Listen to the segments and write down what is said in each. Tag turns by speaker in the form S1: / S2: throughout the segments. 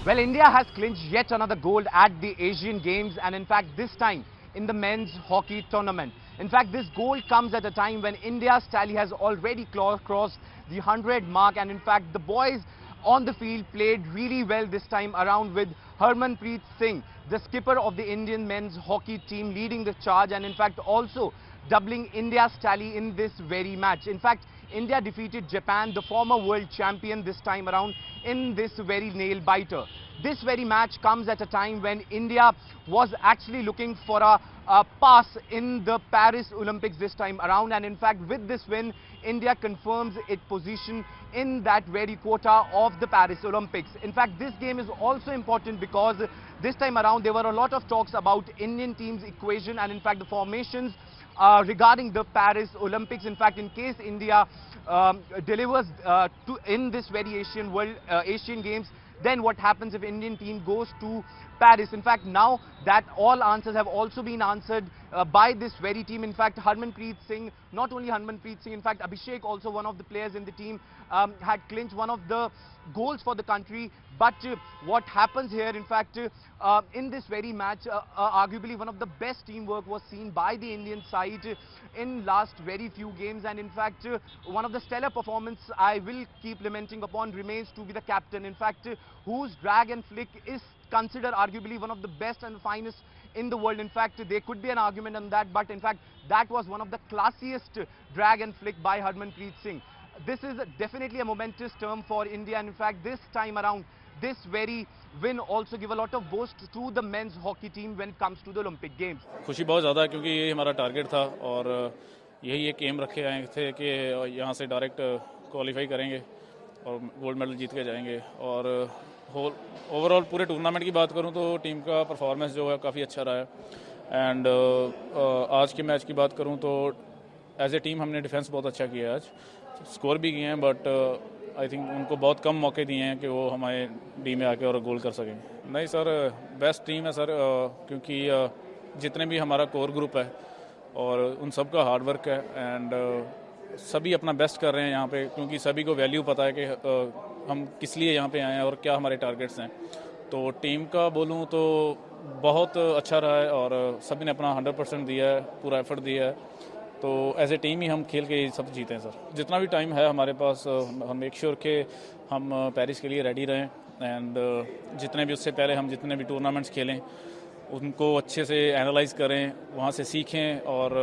S1: Well, India has clinched yet another gold at the Asian Games, and in fact this time in the men's hockey tournament. In fact, this gold comes at a time when India's tally has already crossed the 100 mark, and in fact the boys on the field played really well this time around, with Harmanpreet Singh, the skipper of the Indian men's hockey team, leading the charge and in fact also doubling India's tally in this very match. In fact, India defeated Japan, the former world champion, this time around in this very nail-biter. This very match comes at a time when India was actually looking for a pass in the Paris Olympics this time around, and in fact with this win India confirms its position in that very quota of the Paris Olympics. In fact, this game is also important because this time around there were a lot of talks about Indian team's equation and in fact the formations regarding the Paris Olympics. In fact, in case India delivers in this very Asian Games, then what happens if Indian team goes to Paris? In fact, now that all answers have also been answered by this very team. In fact, Harmanpreet Singh, not only Harmanpreet Singh, in fact Abhishek, also one of the players in the team, had clinched one of the goals for the country. But what happens here, in fact, in this very match, arguably one of the best teamwork was seen by the Indian side in last very few games, and in fact one of the stellar performance I will keep lamenting upon remains to be the captain, in fact whose drag and flick is considered arguably one of the best and finest in the world. In fact, there could be an argument on that, but in fact that was one of the classiest drag and flick by Harmanpreet Singh. This is definitely a momentous term for India, and in fact this time around this very win also give a lot of boost to the men's hockey team when it comes to the Olympic Games.
S2: खुशी बहुत ज़्यादा है क्योंकि ये हमारा target था और यही एक एम रखे आए थे कि यहाँ से डायरेक्ट क्वालिफाई करेंगे और गोल्ड मेडल जीत के जाएंगे। और ओवरऑल पूरे टूर्नामेंट की बात करूँ तो टीम का परफॉर्मेंस जो है काफ़ी अच्छा रहा है। एंड आज के मैच की बात करूँ तो एज ए टीम हमने डिफेंस बहुत अच्छा किया है, आज स्कोर भी किए हैं, बट आई थिंक उनको बहुत कम मौके दिए हैं कि वो हमारे टीम में आके और गोल कर सकें। नहीं सर, बेस्ट टीम है सर, क्योंकि जितने भी हमारा कोर ग्रुप है और उन सब का हार्ड वर्क है एंड सभी अपना बेस्ट कर रहे हैं यहाँ पे, क्योंकि सभी को वैल्यू पता है कि हम किस लिए यहाँ पे आए हैं और क्या हमारे टारगेट्स हैं। तो टीम का बोलूँ तो बहुत अच्छा रहा है और सभी ने अपना 100% दिया है, पूरा एफर्ट दिया है। तो एज ए टीम ही हम खेल के सब जीते हैं सर। जितना भी टाइम है हमारे पास हम मेक श्योर के हम पेरिस के लिए रेडी रहें एंड जितने भी उससे पहले हम जितने भी टूर्नामेंट्स खेलें उनको अच्छे से एनालाइज करें, वहाँ से सीखें। और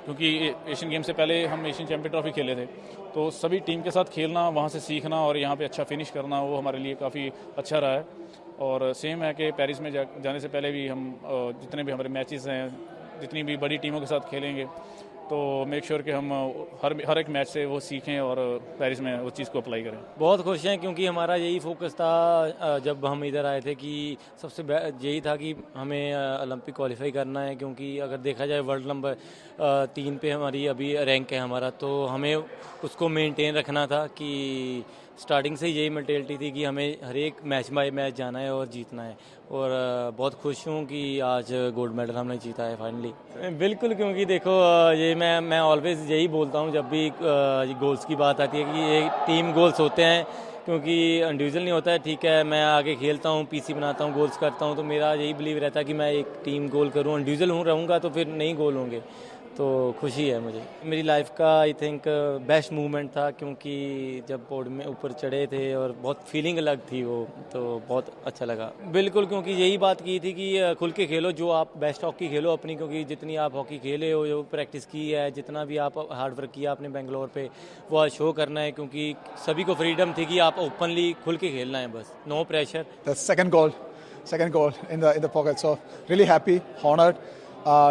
S2: क्योंकि एशियन गेम से पहले हम एशियन चैम्पियन ट्रॉफी खेले थे, तो सभी टीम के साथ खेलना, वहाँ से सीखना और यहाँ पे अच्छा फिनिश करना वो हमारे लिए काफ़ी अच्छा रहा है। और सेम है कि पेरिस में जाने से पहले भी हम जितने भी हमारे मैचेस हैं जितनी भी बड़ी टीमों के साथ खेलेंगे तो मेक श्योर कि हम हर एक मैच से वो सीखें और पेरिस में उस चीज़ को अप्लाई करें।
S3: बहुत खुश हैं क्योंकि हमारा यही फोकस था जब हम इधर आए थे कि सबसे यही था कि हमें ओलंपिक क्वालिफाई करना है, क्योंकि अगर देखा जाए वर्ल्ड नंबर 3 पे हमारी अभी रैंक है हमारा, तो हमें उसको मेंटेन रखना था कि स्टार्टिंग से यही मेंटेलिटी थी कि हमें हर एक मैच बाय मैच जाना है और जीतना है। और बहुत खुश हूँ कि आज गोल्ड मेडल हमने जीता है फाइनली। बिल्कुल, क्योंकि देखो ये मैं ऑलवेज यही बोलता हूँ जब भी गोल्स की बात आती है कि ये टीम गोल्स होते हैं, क्योंकि इंडिविजुअल नहीं होता है। ठीक है, मैं आगे खेलता हूँ, पीसी बनाता हूँ, गोल्स करता हूँ, तो मेरा यही बिलीव रहता है कि मैं एक टीम गोल करूँ। इंडिविजुअल रहूँगा तो फिर नहीं गोल होंगे, तो खुशी है मुझे। मेरी लाइफ का आई थिंक बेस्ट मूवमेंट था, क्योंकि जब बोर्ड में ऊपर चढ़े थे और बहुत फीलिंग अलग थी वो, तो बहुत अच्छा लगा। बिल्कुल, क्योंकि यही बात की थी कि खुल के खेलो, जो आप बेस्ट हॉकी खेलो अपनी, क्योंकि जितनी आप हॉकी खेले हो, जो प्रैक्टिस की है, जितना भी आप हार्ड वर्क किया आपने बेंगलोर पे, वो आज शो करना है, क्योंकि सभी को फ्रीडम थी कि आप ओपनली खुल के खेलना है, बस no pressure.
S4: The second goal in the pocket. So really happy, honored.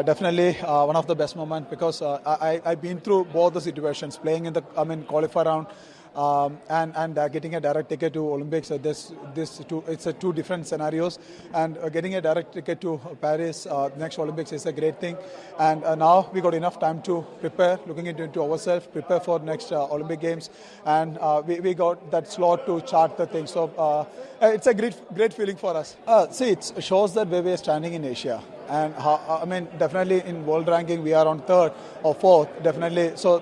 S4: Definitely one of the best moments because I've been through both the situations, playing in the qualifier round and getting a direct ticket to Olympics. It's two different scenarios, and getting a direct ticket to Paris next Olympics is a great thing. And now we got enough time to prepare, looking into ourselves, prepare for next Olympic Games, and we got that slot to chart the thing. So it's a great feeling for us. See, it shows that where we are standing in Asia. And definitely in world ranking we are on 3rd or 4th, definitely. So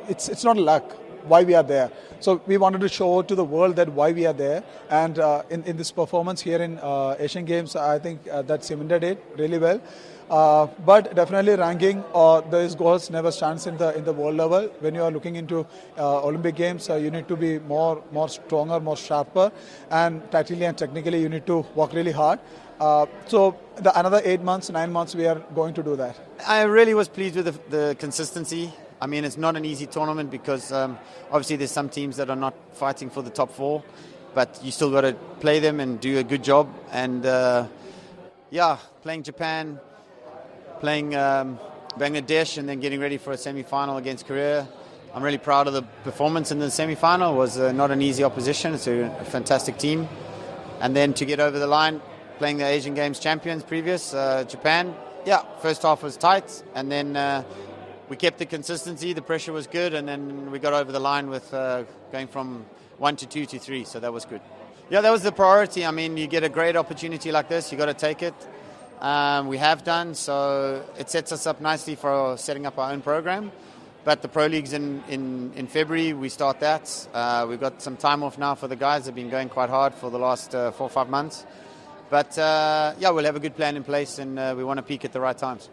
S4: it's not luck. why we are there. So we wanted to show to the world that why we are there. And in this performance here in Asian Games, I think that cemented it really well. But definitely ranking these goals never stands in the world level. When you are looking into Olympic Games, you need to be more stronger, more sharper, and tactically and technically you need to work really hard. So another 8 months, 9 months, we are going to do that.
S5: I really was pleased with the consistency. I mean, it's not an easy tournament because obviously there's some teams that are not fighting for the top 4, but you still got to play them and do a good job. And playing Japan, playing Bangladesh, and then getting ready for a semi-final against Korea. I'm really proud of the performance in the semi-final. It was not an easy opposition. It's a fantastic team. And then to get over the line, playing the Asian Games champions previous, Japan. Yeah, first half was tight, and then we kept the consistency. The pressure was good, and then we got over the line with going from 1 to 2 to 3, so that was good. Yeah, that was the priority. I mean, you get a great opportunity like this, you got to take it. We have done, so it sets us up nicely for setting up our own program. But the Pro League's in February, we start that. We've got some time off now for the guys. They've been going quite hard for the last 4 or 5 months. But we'll have a good plan in place, and we want to peak at the right times.